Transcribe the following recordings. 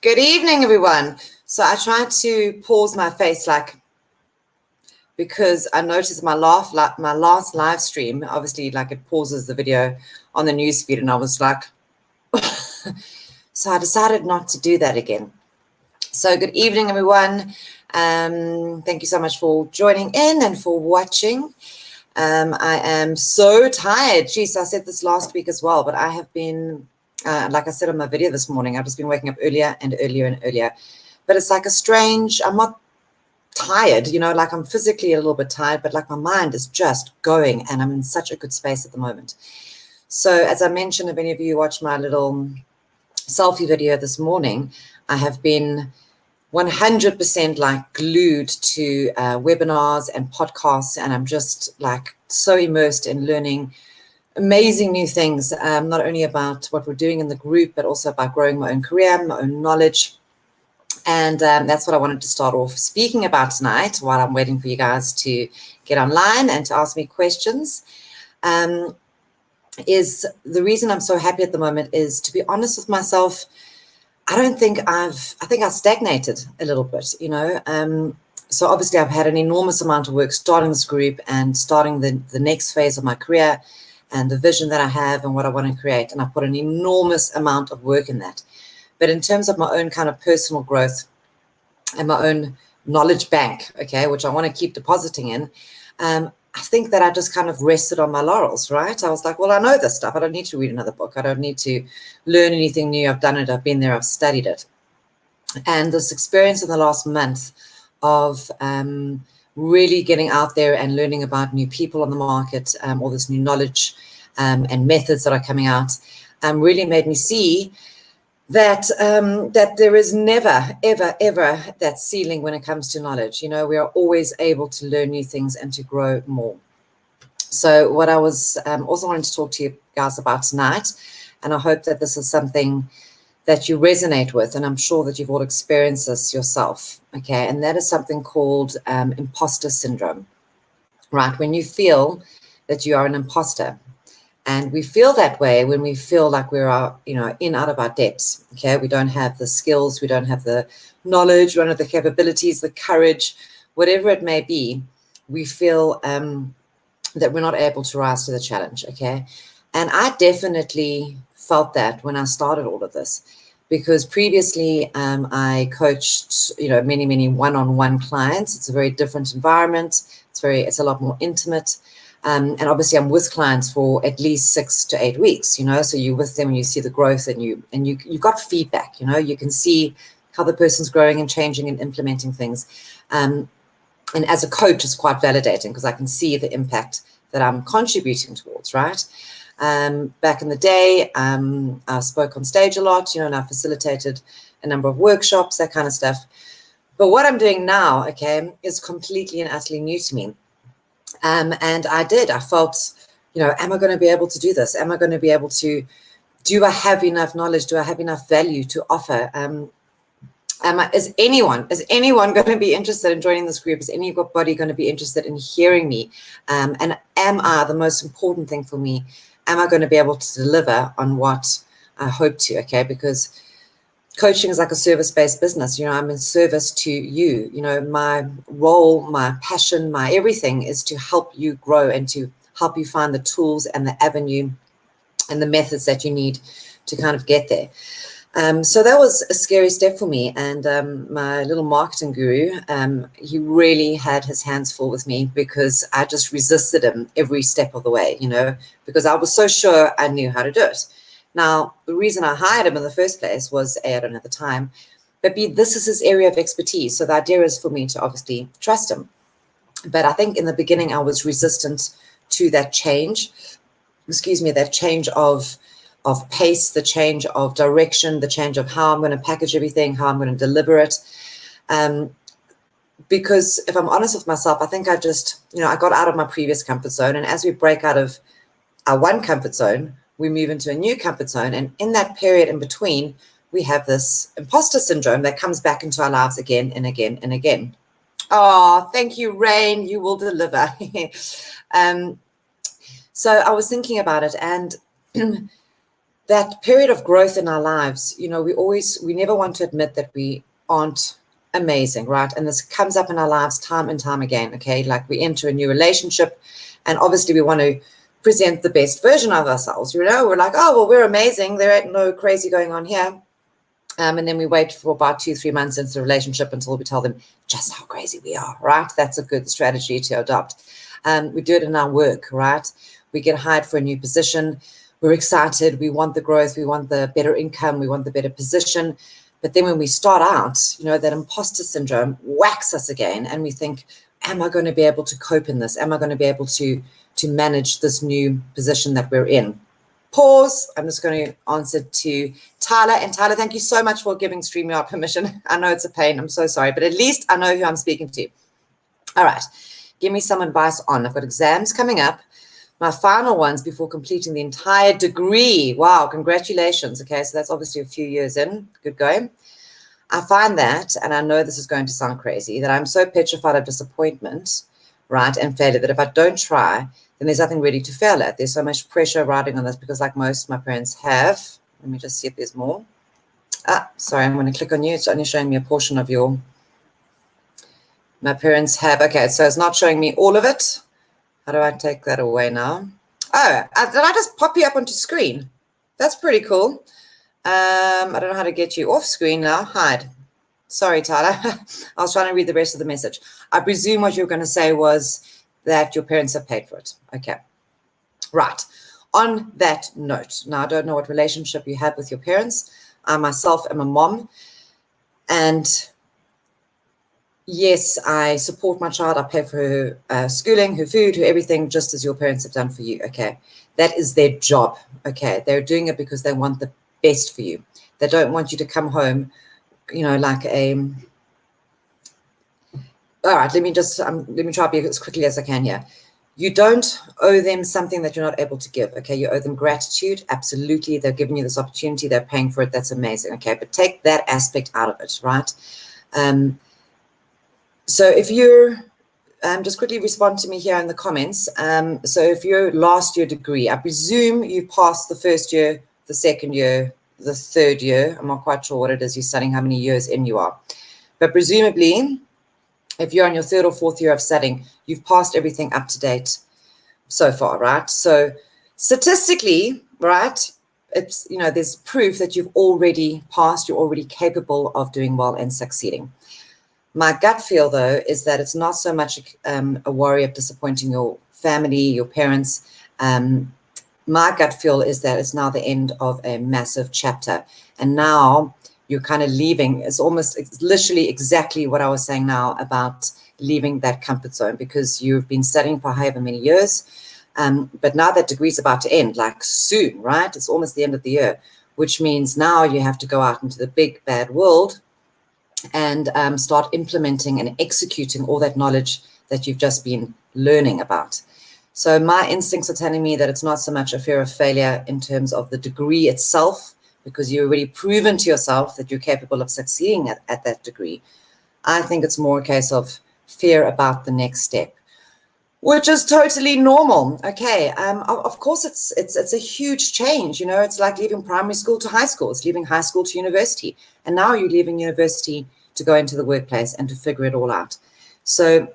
Good evening, everyone. So I tried to pause my face, because I noticed my last live stream, obviously, it pauses the video on the newsfeed, and I was like, so I decided not to do that again. So good evening, everyone. Thank you so much for joining in and for watching. I am so tired. Geez, I said this last week as well, but I have been, like I said on my video this morning, I've just been waking up earlier and earlier and earlier. But it's like a strange, I'm not tired, I'm physically a little bit tired, but my mind is just going, and I'm in such a good space at the moment. So as I mentioned, if any of you watched my little selfie video this morning, I have been 100% glued to webinars and podcasts, and I'm just so immersed in learning amazing new things, not only about what we're doing in the group, but also about growing my own career, my own knowledge. And that's what I wanted to start off speaking about tonight while I'm waiting for you guys to get online and to ask me questions. Is the reason I'm so happy at the moment is, to be honest with myself, I think I've stagnated a little bit, So obviously I've had an enormous amount of work starting this group and starting the next phase of my career and the vision that I have and what I want to create. And I put an enormous amount of work in that. But in terms of my own kind of personal growth and my own knowledge bank, okay, which I want to keep depositing in, I think that I just kind of rested on my laurels, right? I was like, well, I know this stuff. I don't need to read another book. I don't need to learn anything new. I've done it. I've been there. I've studied it. And this experience in the last month of really getting out there and learning about new people on the market, all this new knowledge and methods that are coming out, really made me see that that there is never, ever, ever that ceiling when it comes to knowledge. We are always able to learn new things and to grow more. So what I was also wanting to talk to you guys about tonight, and I hope that this is something that you resonate with, and I'm sure that you've all experienced this yourself, okay? And that is something called imposter syndrome, right? When you feel that you are an imposter. And we feel that way when we feel like we're out of our depths, okay? We don't have the skills, we don't have the knowledge, we don't have the capabilities, the courage, whatever it may be. We feel that we're not able to rise to the challenge, okay? And I definitely felt that when I started all of this, because previously I coached, many, many one-on-one clients. It's a very different environment. It's a lot more intimate. And obviously I'm with clients for at least 6 to 8 weeks, so you're with them and you see the growth, and you've got feedback, you can see how the person's growing and changing and implementing things. And as a coach, it's quite validating because I can see the impact that I'm contributing towards, right? Back in the day, I spoke on stage a lot, and I facilitated a number of workshops, that kind of stuff. But what I'm doing now, okay, is completely and utterly new to me. And I felt, am I going to be able to do this? Am I going to be able to, do I have enough knowledge? Do I have enough value to offer? Is anyone going to be interested in joining this group? Is anybody going to be interested in hearing me? And am I, the most important thing for me, am I going to be able to deliver on what I hope to, okay? Because coaching is like a service-based business. I'm in service to you. My role, my passion, my everything is to help you grow and to help you find the tools and the avenue and the methods that you need to kind of get there. So that was a scary step for me. And my little marketing guru, he really had his hands full with me because I just resisted him every step of the way, because I was so sure I knew how to do it. Now, the reason I hired him in the first place was A, I don't have the time, but B, this is his area of expertise. So the idea is for me to obviously trust him. But I think in the beginning, I was resistant to that change, that change of pace, the change of direction, the change of how I'm going to package everything, how I'm going to deliver it. Because if I'm honest with myself, I think I just, I got out of my previous comfort zone. And as we break out of our one comfort zone, we move into a new comfort zone. And in that period in between, we have this imposter syndrome that comes back into our lives again and again and again. Oh, thank you, Rain. You will deliver. So I was thinking about it, and that period of growth in our lives, you know, we never want to admit that we aren't amazing, right? And this comes up in our lives time and time again, okay? Like we enter a new relationship and obviously we want to present the best version of ourselves, you know? We're like, oh, well, we're amazing. There ain't no crazy going on here. And then we wait for about 2-3 months into the relationship until we tell them just how crazy we are, right? That's a good strategy to adopt. We do it in our work, right? We get hired for a new position. We're excited. We want the growth. We want the better income. We want the better position. But then when we start out, you know, that imposter syndrome whacks us again. And we think, am I going to be able to cope in this? Am I going to be able to manage this new position that we're in? Pause. I'm just going to answer to Tyler. And Tyler, thank you so much for giving StreamYard permission. I know it's a pain. I'm so sorry. But at least I know who I'm speaking to. All right. Give me some advice on. I've got exams coming up. My final ones before completing the entire degree. Wow, congratulations. Okay, so that's obviously a few years in. Good going. I find that, and I know this is going to sound crazy, that I'm so petrified of disappointment, right, and failure, that if I don't try, then there's nothing really to fail at. There's so much pressure riding on this because like most my parents have. Let me just see if there's more. Sorry, I'm going to click on you. It's only showing me a portion of your... My parents have... Okay, so it's not showing me all of it. How do I take that away now? Oh, did I just pop you up onto screen? That's pretty cool. I don't know how to get you off screen now. Hide. Sorry, Tyler. I was trying to read the rest of the message. I presume what you were going to say was that your parents have paid for it. Okay. Right. On that note, now I don't know what relationship you have with your parents. I myself am a mom. And yes, I support my child. I pay for her schooling, her food, her everything, just as your parents have done for you. Okay. That is their job. Okay. They're doing it because they want the best for you. They don't want you to come home, you know, like a... All right, let me try to be as quickly as I can here. You don't owe them something that you're not able to give, okay? You owe them gratitude, absolutely. They're giving you this opportunity. They're paying for it. That's amazing, okay? But take that aspect out of it, right? So if you're... just quickly respond to me here in the comments. So if your last year degree, I presume you passed the first year, the second year, the third year. I'm not quite sure what it is you're studying, how many years in you are. But presumably, if you're on your third or fourth year of studying, you've passed everything up to date so far, right? So statistically, right, it's, you know, there's proof that you've already passed, you're already capable of doing well and succeeding. My gut feel, though, is that it's not so much a worry of disappointing your family, your parents. My gut feel is that it's now the end of a massive chapter. And now you're kind of leaving. It's literally exactly what I was saying now about leaving that comfort zone, because you've been studying for however many years. But now that degree's about to end, like soon, right? It's almost the end of the year, which means now you have to go out into the big, bad world and start implementing and executing all that knowledge that you've just been learning about. So my instincts are telling me that it's not so much a fear of failure in terms of the degree itself, because you've already proven to yourself that you're capable of succeeding at that degree. I think it's more a case of fear about the next step, which is totally normal. Okay, of course it's a huge change. You know, it's like leaving primary school to high school. It's leaving high school to university. And now you're leaving university to go into the workplace and to figure it all out. So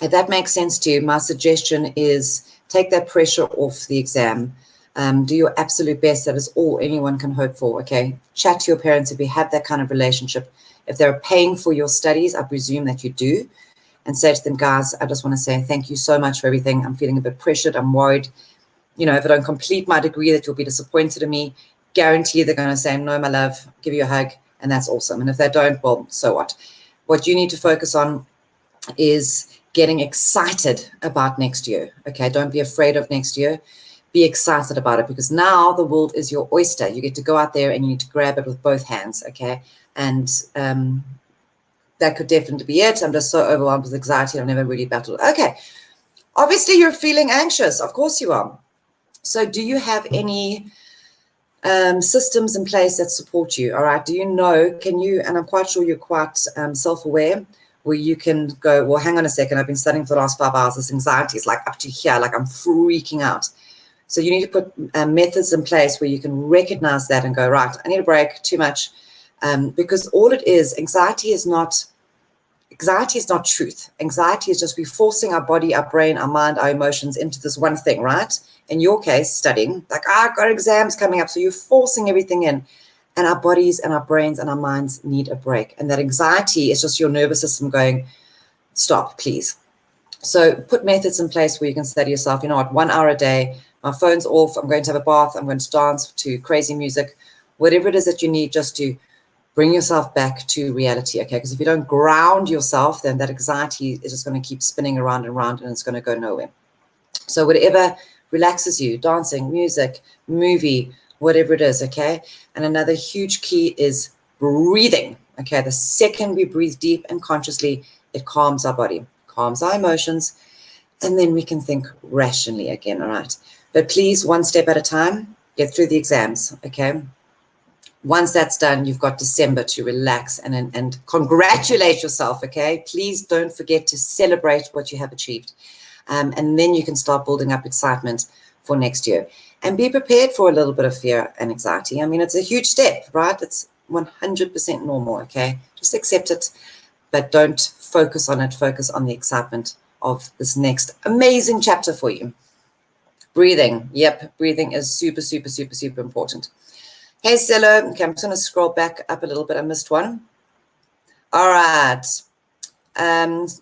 if that makes sense to you, my suggestion is take that pressure off the exam. Do your absolute best. That is all anyone can hope for, okay? Chat to your parents if you have that kind of relationship. If they're paying for your studies, I presume that you do, and say to them, guys, I just want to say thank you so much for everything. I'm feeling a bit pressured. I'm worried, you know, if I don't complete my degree, that you'll be disappointed in me. Guarantee they're going to say, no, my love, give you a hug, and that's awesome. And if they don't, well, so what? What you need to focus on is getting excited about next year, okay? Don't be afraid of next year. Be excited about it, because now the world is your oyster. You get to go out there and you need to grab it with both hands, okay? And that could definitely be it. I'm just so overwhelmed with anxiety. I've never really battled. Okay, obviously you're feeling anxious. Of course you are. So do you have any systems in place that support you? All right, do you know, can you, and I'm quite sure you're quite self-aware, where you can go, well, hang on a second, I've been studying for the last 5 hours. This anxiety is like up to here, like I'm freaking out. So you need to put methods in place where you can recognize that and go, right, I need a break, too much. Because all it is, anxiety is not truth. Anxiety is just we forcing our body, our brain, our mind, our emotions into this one thing, right? In your case, studying, like, I've got exams coming up. So you're forcing everything in. And our bodies and our brains and our minds need a break. And that anxiety is just your nervous system going, stop, please. So put methods in place where you can say to yourself, you know what, 1 hour a day, my phone's off, I'm going to have a bath, I'm going to dance to crazy music, whatever it is that you need just to bring yourself back to reality, okay? Because if you don't ground yourself, then that anxiety is just going to keep spinning around and around, and it's going to go nowhere. So whatever relaxes you, dancing, music, movie, whatever it is, okay? And another huge key is breathing, okay? The second we breathe deep and consciously, it calms our body, calms our emotions, and then we can think rationally again, all right? But please, one step at a time, get through the exams, okay? Once that's done, you've got December to relax and congratulate yourself, okay? Please don't forget to celebrate what you have achieved. And then you can start building up excitement for next year. And be prepared for a little bit of fear and anxiety. I mean, it's a huge step, right? It's 100% normal, okay? Just accept it, but don't focus on it. Focus on the excitement of this next amazing chapter for you. Breathing. Yep, breathing is super, super, super, super important. Hey, Stella. Okay, I'm just going to scroll back up a little bit. I missed one. All right. Sabira,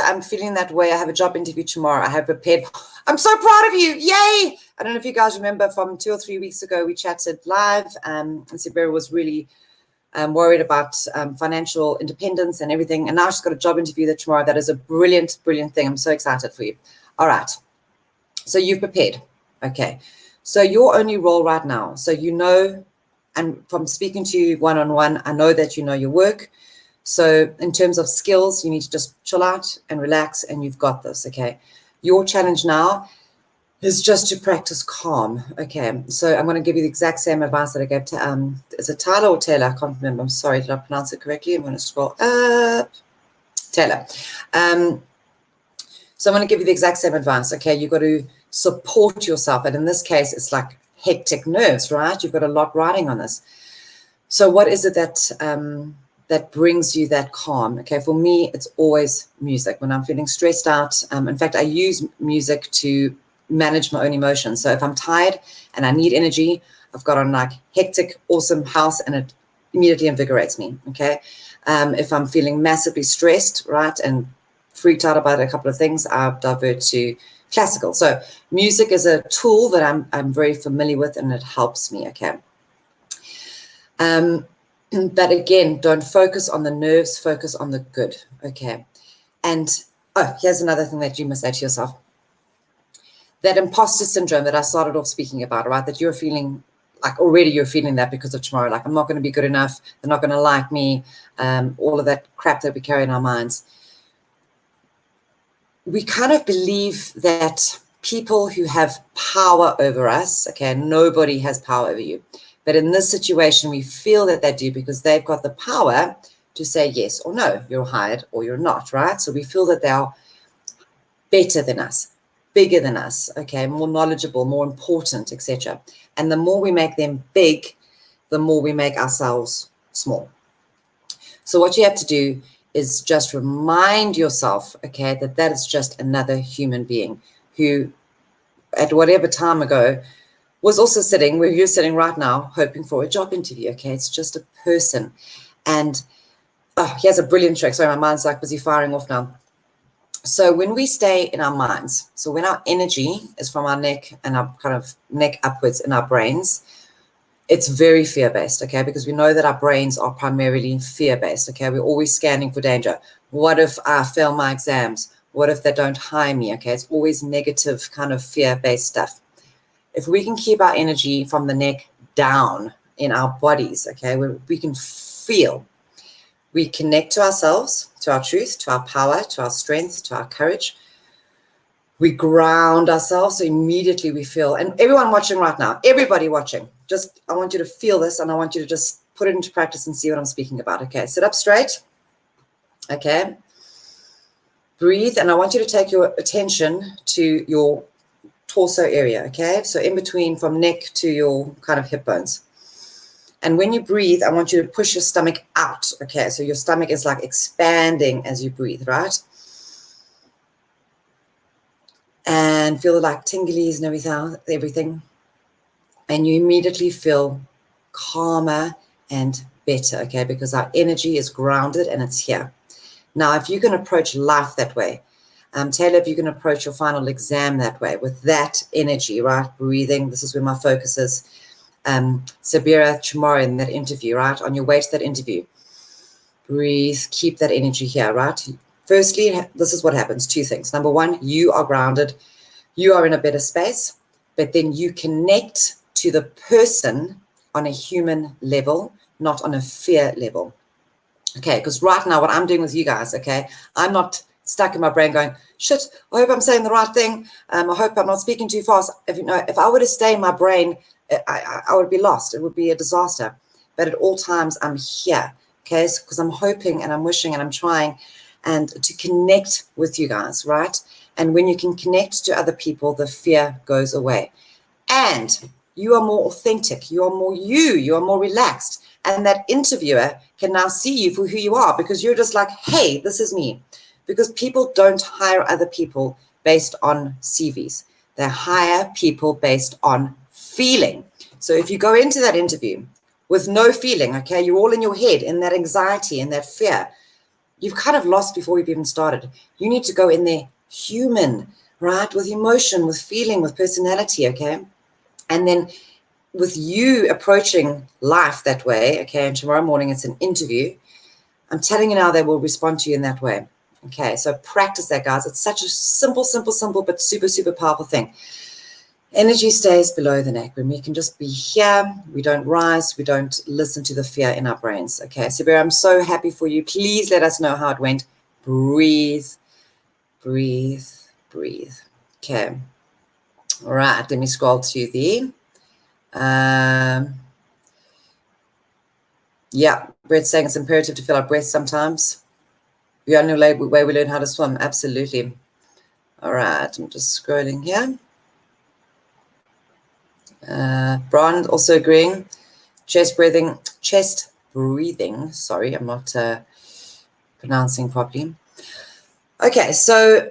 I'm feeling that way. I have a job interview tomorrow. I have prepared. I'm so proud of you. Yay. I don't know if you guys remember from 2 or 3 weeks ago, we chatted live, and Sabira was really worried about financial independence and everything. And now she's got a job interview there tomorrow. That is a brilliant, brilliant thing. I'm so excited for you. All right. So you've prepared. Okay. So your only role right now, so you know, and from speaking to you one-on-one, I know that you know your work. So in terms of skills, you need to just chill out and relax, and you've got this, okay? Your challenge now is just to practice calm, okay? So I'm going to give you the exact same advice that I gave to, is it Tyler or Taylor? I can't remember. I'm sorry. Did I pronounce it correctly? I'm going to scroll up. Taylor. So I'm going to give you the exact same advice, okay? You've got to support yourself. And in this case, it's like hectic nerves, right? You've got a lot riding on this. So what is it that that brings you that calm? Okay, for me, it's always music. When I'm feeling stressed out, in fact, I use music to manage my own emotions. So if I'm tired and I need energy, I've got on like hectic, awesome house, and it immediately invigorates me, okay? If I'm feeling massively stressed, right, and freaked out about a couple of things, I'll divert to classical. So music is a tool that I'm very familiar with, and it helps me, okay? But again, don't focus on the nerves, focus on the good, okay? And, oh, here's another thing that you must say to yourself. That imposter syndrome that I started off speaking about, right, that you're feeling, like already you're feeling that because of tomorrow, like I'm not going to be good enough, they're not going to like me, all of that crap that we carry in our minds. We kind of believe that people who have power over us, okay, nobody has power over you. But in this situation, we feel that they do because they've got the power to say yes or no, you're hired or you're not, right? So we feel that they are better than us, bigger than us, okay, more knowledgeable, more important, etc. And the more we make them big, the more we make ourselves small. So what you have to do is just remind yourself, okay, that that is just another human being who at whatever time ago was also sitting where you're sitting right now, hoping for a job interview, okay? It's just a person. And oh, he has a brilliant trick. Sorry, my mind's like busy firing off now. So when we stay in our minds, so when our energy is from our neck and our kind of neck upwards in our brains, it's very fear-based, okay? Because we know that our brains are primarily fear-based, okay? We're always scanning for danger. What if I fail my exams? What if they don't hire me, okay? It's always negative kind of fear-based stuff. If we can keep our energy from the neck down in our bodies, okay, where we can feel, we connect to ourselves, to our truth, to our power, to our strength, to our courage. We ground ourselves, so immediately we feel, and everyone watching right now, everybody watching, just, I want you to feel this, and I want you to just put it into practice and see what I'm speaking about, okay? Sit up straight, okay? Breathe, and I want you to take your attention to your torso area, okay? So in between from neck to your kind of hip bones. And when you breathe, I want you to push your stomach out, okay? So your stomach is like expanding as you breathe, right? And feel like tinglies and everything. And you immediately feel calmer and better, okay? Because our energy is grounded and it's here. Now, if you can approach life that way, Taylor, if you can approach your final exam that way, with that energy, right? Breathing, this is where my focus is. Sabira, tomorrow in that interview, right? On your way to that interview, breathe, keep that energy here, right? Firstly, this is what happens, two things. Number one, you are grounded, you are in a better space, but then you connect to the person on a human level, not on a fear level. Okay, because right now what I'm doing with you guys, okay, I'm not stuck in my brain going, shit, I hope I'm saying the right thing. I hope I'm not speaking too fast. If I were to stay in my brain, I would be lost. It would be a disaster. But at all times, I'm here, okay, because I'm hoping and I'm wishing and I'm trying and to connect with you guys, right? And when you can connect to other people, the fear goes away. And you are more authentic. You are more you. You are more relaxed. And that interviewer can now see you for who you are because you're just like, hey, this is me. Because people don't hire other people based on CVs. They hire people based on feeling. So if you go into that interview with no feeling, okay, you're all in your head, in that anxiety, in that fear, you've kind of lost before you've even started. You need to go in there human, right, with emotion, with feeling, with personality, okay? And then with you approaching life that way, okay, and tomorrow morning it's an interview, I'm telling you now they will respond to you in that way. Okay, so practice that, guys. It's such a simple, but super, super powerful thing. Energy stays below the neck. When we can just be here, we don't rise, we don't listen to the fear in our brains. Okay, Sabira, I'm so happy for you. Please let us know how it went. Breathe, breathe, breathe. Okay, all right, let me scroll to the yeah, Brett's saying it's imperative to feel our breath sometimes. The only way we learn how to swim, absolutely. All right, I'm just scrolling here. Brian also agreeing. Chest breathing, sorry, I'm not pronouncing properly. Okay, so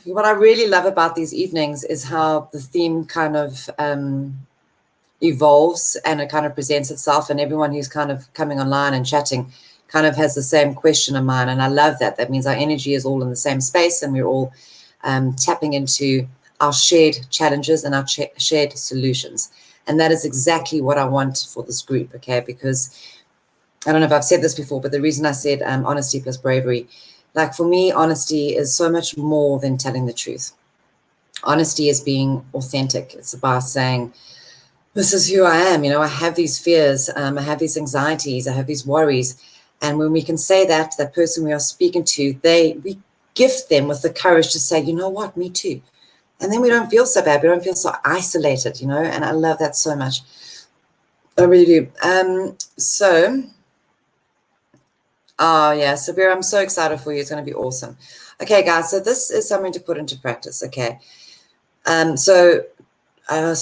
what I really love about these evenings is how the theme kind of evolves and it kind of presents itself, and everyone who's kind of coming online and chatting kind of has the same question in mind, and I love that. That means our energy is all in the same space and we're all tapping into our shared challenges and our shared solutions. And that is exactly what I want for this group, okay? Because I don't know if I've said this before, but the reason I said honesty plus bravery, like for me, honesty is so much more than telling the truth. Honesty is being authentic. It's about saying, this is who I am. You know, I have these fears, I have these anxieties, I have these worries. And when we can say that to that person we are speaking to, we gift them with the courage to say, you know what, me too. And then we don't feel so bad. We don't feel so isolated, you know, and I love that so much. I really do. Oh, yeah, Sabira, I'm so excited for you. It's going to be awesome. Okay, guys, so this is something to put into practice, okay? It's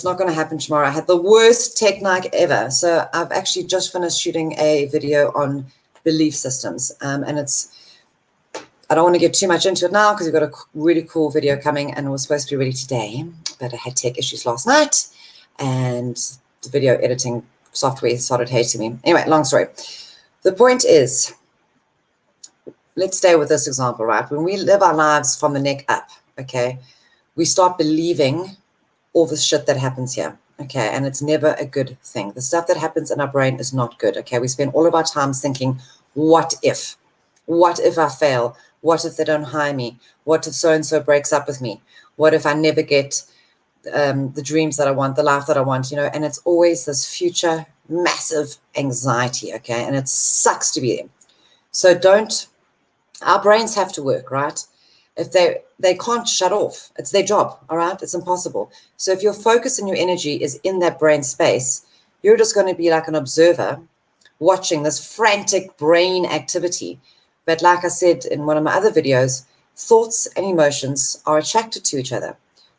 not going to happen tomorrow. I had the worst tech night ever. So I've actually just finished shooting a video on belief systems. And I don't want to get too much into it now because we've got a really cool video coming and it was supposed to be ready today, but I had tech issues last night and the video editing software started hating me. Anyway, long story. The point is, let's stay with this example, right? When we live our lives from the neck up, okay, we start believing all the shit that happens here, okay, and it's never a good thing. The stuff that happens in our brain is not good, okay? We spend all of our time thinking, what if? What if I fail? What if they don't hire me? What if so-and-so breaks up with me? What if I never get the dreams that I want, the life that I want, you know? And it's always this future massive anxiety, okay? And it sucks to be there. So our brains have to work, right? If they can't shut off. It's their job, all right? It's impossible. So if your focus and your energy is in that brain space, you're just going to be like an observer watching this frantic brain activity. But like I said in one of my other videos, thoughts and emotions are attracted to each other.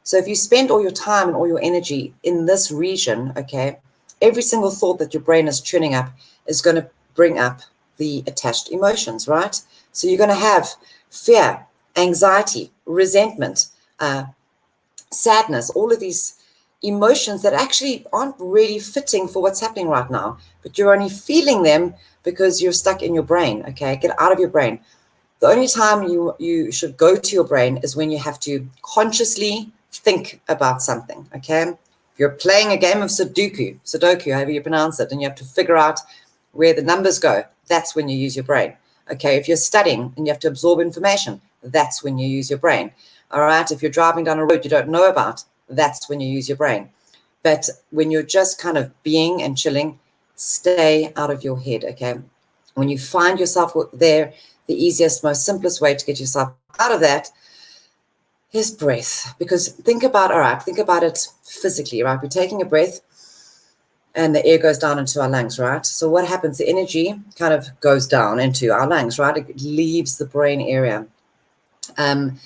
So if you spend all your time and all your energy in this region, okay, every single thought that your brain is tuning up is going to bring up the attached emotions, right? So you're going to have fear, anxiety, resentment, sadness, all of these emotions that actually aren't really fitting for what's happening right now, but you're only feeling them because you're stuck in your brain, okay? Get out of your brain. The only time you should go to your brain is when you have to consciously think about something, okay? If you're playing a game of Sudoku, however you pronounce it, and you have to figure out where the numbers go, that's when you use your brain, okay? If you're studying and you have to absorb information, that's when you use your brain, all right? If you're driving down a road you don't know about, that's when you use your brain. But when you're just kind of being and chilling, stay out of your head, okay? When you find yourself there, the easiest, most simplest way to get yourself out of that is breath. Because think about it physically, right? We're taking a breath and the air goes down into our lungs, right? So what happens? The energy kind of goes down into our lungs, right? It leaves the brain area. And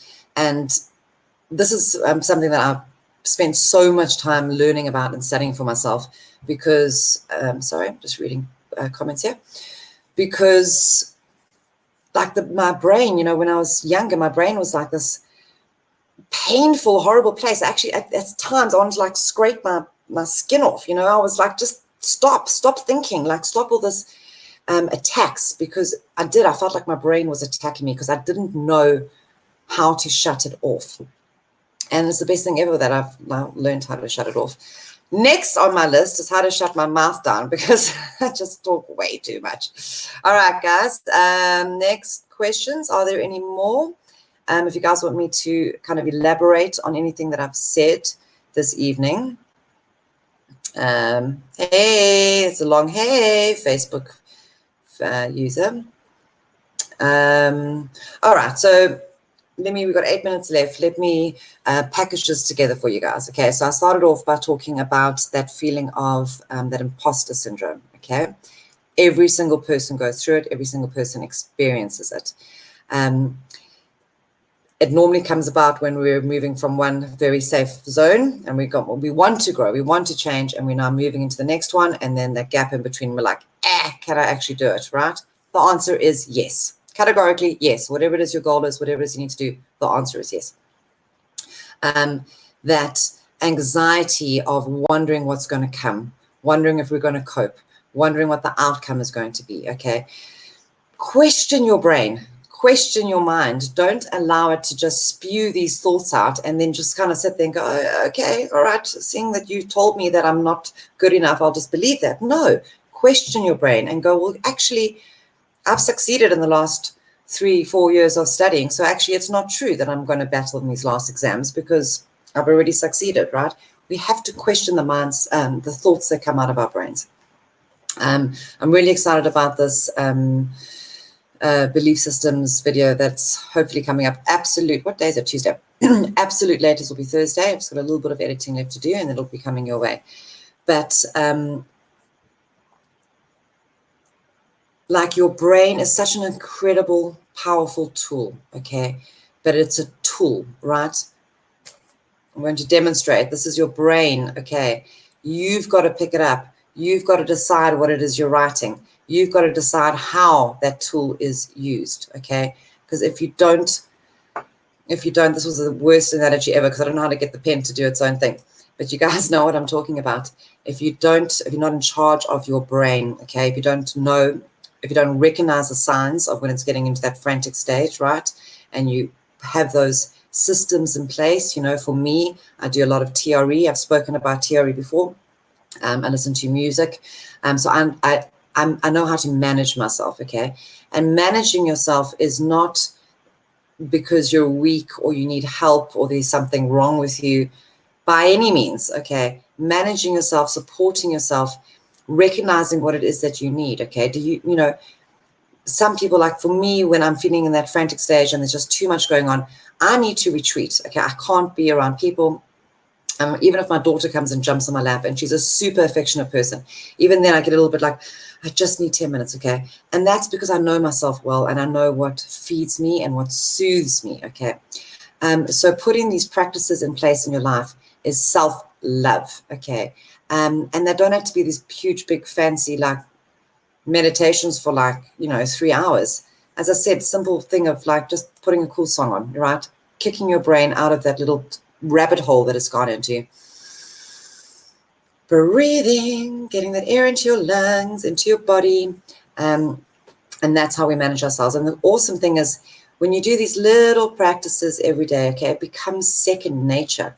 this is something that I've spent so much time learning about and studying for myself because, sorry, I'm just reading comments here. Because like my brain, you know, when I was younger, my brain was like this painful, horrible place. Actually, at times I wanted to like scrape my skin off, you know. I was like, just stop thinking, like stop all this attacks, because I felt like my brain was attacking me because I didn't know how to shut it off. And it's the best thing ever that I've now learned how to shut it off. Next on my list is how to shut my mouth down, because I just talk way too much. All right, guys. Next questions. Are there any more? If you guys want me to kind of elaborate on anything that I've said this evening. Hey, it's a long hey, Facebook user. All right, so we've got 8 minutes left. Let me package this together for you guys. Okay, so I started off by talking about that feeling of that imposter syndrome. Okay, every single person goes through it. Every single person experiences it. It normally comes about when we're moving from one very safe zone and we want to grow, we want to change, and we're now moving into the next one, and then that gap in between, we're like, can I actually do it, right? The answer is yes. Categorically, yes. Whatever it is your goal is, whatever it is you need to do, the answer is yes. That anxiety of wondering what's going to come, wondering if we're going to cope, wondering what the outcome is going to be, okay? Question your brain. Question your mind. Don't allow it to just spew these thoughts out and then just kind of sit there and go, oh, okay, all right, seeing that you told me that I'm not good enough, I'll just believe that. No, question your brain and go, well, actually, I've succeeded in the last 3-4 years of studying, so actually it's not true that I'm going to battle in these last exams because I've already succeeded, right? We have to question the minds, the thoughts that come out of our brains. I'm really excited about this belief systems video that's hopefully coming up. What day is it? Tuesday. Absolute latest will be Thursday. I've just got a little bit of editing left to do and it'll be coming your way. But like, your brain is such an incredible, powerful tool, okay? But it's a tool, right? I'm going to demonstrate. This is your brain, okay? You've got to pick it up. You've got to decide what it is you're writing. You've got to decide how that tool is used, okay? Because if you don't, this was the worst analogy ever because I don't know how to get the pen to do its own thing. But you guys know what I'm talking about. If you're not in charge of your brain, okay, if you don't recognize the signs of when it's getting into that frantic stage, right? And you have those systems in place, you know, for me, I do a lot of TRE. I've spoken about TRE before. I listen to music. So I know how to manage myself, okay? And managing yourself is not because you're weak or you need help or there's something wrong with you by any means, okay? Managing yourself, supporting yourself, recognizing what it is that you need, okay? You know, some people, like for me, when I'm feeling in that frantic stage and there's just too much going on, I need to retreat, okay? I can't be around people. Even if my daughter comes and jumps on my lap and she's a super affectionate person, even then I get a little bit like, I just need 10 minutes, okay? And that's because I know myself well and I know what feeds me and what soothes me, okay? So putting these practices in place in your life is self-love, okay? And they don't have to be these huge, big, fancy, like, meditations for, like, 3 hours. As I said, simple thing of, like, just putting a cool song on, right? Kicking your brain out of that little rabbit hole that it's gone into. Breathing, getting that air into your lungs, into your body. And that's how we manage ourselves. And the awesome thing is, when you do these little practices every day, okay, it becomes second nature.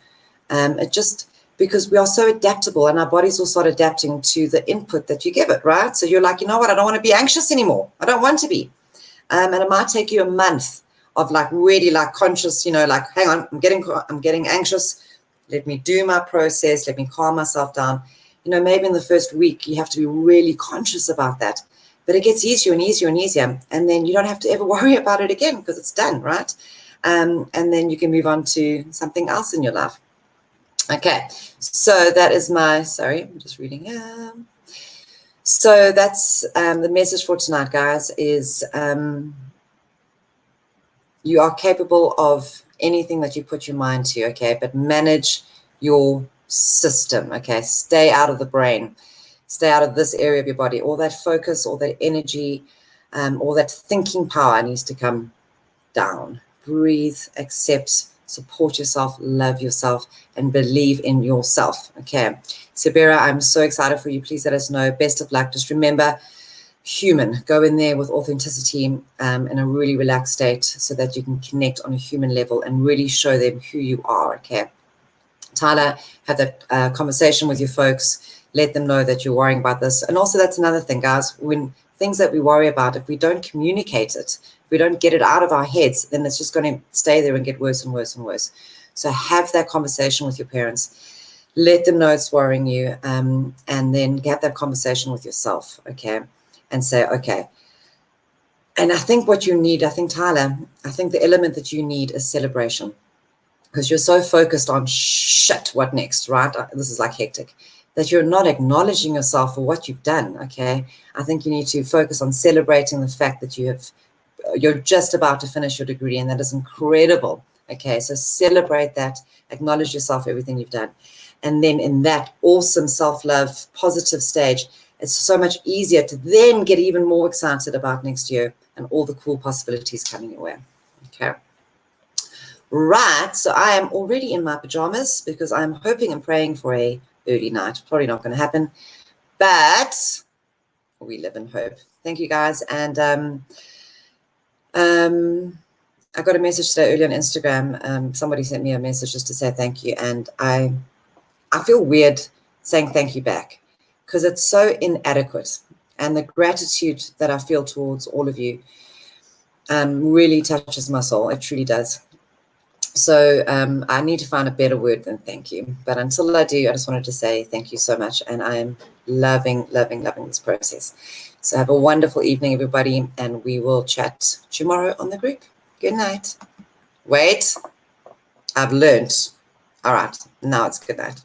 Because we are so adaptable, and our bodies will start adapting to the input that you give it, right? So you're like, you know what, I don't want to be anxious anymore. I don't want to be. And it might take you a month of, like, really, like, conscious, like, hang on, I'm getting anxious. Let me do my process. Let me calm myself down. Maybe in the first week, you have to be really conscious about that. But it gets easier and easier and easier. And then you don't have to ever worry about it again because it's done, right? And then you can move on to something else in your life. Okay, so that is sorry, I'm just reading. So that's the message for tonight, guys, is you are capable of anything that you put your mind to, okay? But manage your system, okay? Stay out of the brain. Stay out of this area of your body. All that focus, all that energy, all that thinking power needs to come down. Breathe, accept, support yourself, love yourself, and believe in yourself. Okay. Sabira, I'm so excited for you. Please let us know. Best of luck. Just remember, human. Go in there with authenticity in a really relaxed state so that you can connect on a human level and really show them who you are. Okay. Tyler, have that conversation with your folks. Let them know that you're worrying about this. And also, that's another thing, guys. When things that we worry about, if we don't communicate it, if we don't get it out of our heads, then it's just going to stay there and get worse and worse and worse. So have that conversation with your parents. Let them know it's worrying you, and then have that conversation with yourself, okay? And say, okay. And I think what you need, Tyler, I think the element that you need is celebration. Because you're so focused on shit, what next, right? This is like hectic, that you're not acknowledging yourself for what you've done, okay? I think you need to focus on celebrating the fact that you're just about to finish your degree, and that is incredible, okay? So celebrate that, acknowledge yourself for everything you've done. And then in that awesome self-love, positive stage, it's so much easier to then get even more excited about next year and all the cool possibilities coming your way, okay? Right, so I am already in my pajamas because I'm hoping and praying for a early night. Probably not going to happen, but we live in hope. Thank you, guys. And I got a message today earlier on Instagram. Somebody sent me a message just to say thank you, and I feel weird saying thank you back because it's so inadequate. And the gratitude that I feel towards all of you really touches my soul. It truly does. So I need to find a better word than thank you. But until I do, I just wanted to say thank you so much. And I am loving, loving, loving this process. So have a wonderful evening, everybody. And we will chat tomorrow on the group. Good night. Wait, I've learned. All right, now it's good night.